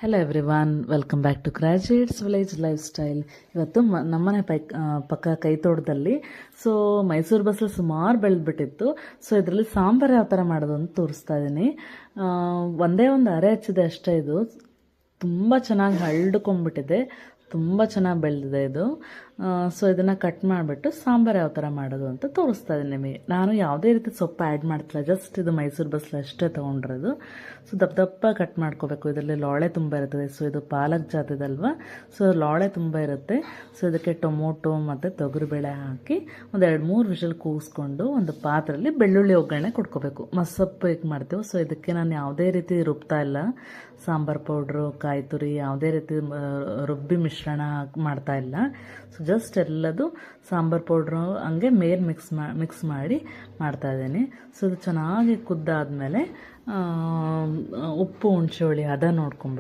Hello everyone, welcome back to graduates village lifestyle. ಇವತ್ತು ನಮ್ಮನೆ ಪಕ್ಕ ಕೈ ತೋಟದಲ್ಲಿ ಮೈಸೂರು ಬಸಳೆ ಸುಮಾರು ಬೆಳೆದ್ಬಿಟ್ಟಿತ್ತು. ಇದರಲ್ಲಿ ಸಾಂಬಾರು ಯಾವ ಥರ ಮಾಡೋದು ಅಂತ ತೋರಿಸ್ತಾ ಇದ್ದೀನಿ. ಒಂದೇ ಒಂದು ಅರೆ ಹಚ್ಚಿದೆ ಅಷ್ಟೇ. ಇದು ತುಂಬ ಚೆನ್ನಾಗಿ ಹರಡ್ಕೊಂಡ್ಬಿಟ್ಟಿದೆ, ತುಂಬ ಚೆನ್ನಾಗಿ ಬೆಳೆದಿದೆ ಇದು. ಇದನ್ನು ಕಟ್ ಮಾಡಿಬಿಟ್ಟು ಸಾಂಬಾರು ಯಾವ ಥರ ಮಾಡೋದು ಅಂತ ತೋರಿಸ್ತಾ ಇದ್ದೀನಿ ನಿಮಗೆ. ನಾನು ಯಾವುದೇ ರೀತಿ ಸೊಪ್ಪು ಆ್ಯಡ್ ಮಾಡ್ತಿಲ್ಲ, ಜಸ್ಟ್ ಇದು ಮೈಸೂರು ಬಸಳೆ ಅಷ್ಟೇ ತೊಗೊಂಡಿರೋದು. ದಪ್ಪ ದಪ್ಪ ಕಟ್ ಮಾಡ್ಕೋಬೇಕು. ಇದರಲ್ಲಿ ಲೋಳೆ ತುಂಬ ಇರ್ತದೆ. ಇದು ಪಾಲಕ್ ಜಾತಿದಲ್ವ, ಲೋಳೆ ತುಂಬ ಇರುತ್ತೆ. ಇದಕ್ಕೆ ಟೊಮೊಟೊ ಮತ್ತು ತೊಗರಿಬೇಳೆ ಹಾಕಿ ಒಂದು 2-3 ವಿಷಲ್ ಕೂಗಿಸ್ಕೊಂಡು ಒಂದು ಪಾತ್ರೆಯಲ್ಲಿ ಬೆಳ್ಳುಳ್ಳಿ ಒಗ್ಗರಣೆ ಕೊಡ್ಕೋಬೇಕು. ಮಸ್ಸೊಪ್ಪು ಹೇಗೆ ಮಾಡ್ತೀವಿ, ಇದಕ್ಕೆ ನಾನು ಯಾವುದೇ ರೀತಿ ರುಬ್ತಾ ಇಲ್ಲ. ಸಾಂಬಾರು ಪೌಡ್ರು, ಕಾಯಿ ತುರಿ ಯಾವುದೇ ರೀತಿ ರುಬ್ಬಿ ಮಿಶ್ರಣ ಮಾಡ್ತಾ ಇಲ್ಲ. ಜಸ್ಟ್ ಎಲ್ಲದು ಸಾಂಬಾರು ಪೌಡ್ರು ಹಂಗೆ ಮೇಲೆ ಮಿಕ್ಸ್ ಮಾಡಿ ಮಾಡ್ತಾಯಿದ್ದೀನಿ. ಇದು ಚೆನ್ನಾಗಿ ಕುದ್ದಾದಮೇಲೆ ಉಪ್ಪು ಹುಣಸೆ ಹುಳಿ ಹದ ನೋಡ್ಕೊಂಬಿಟ್ಟು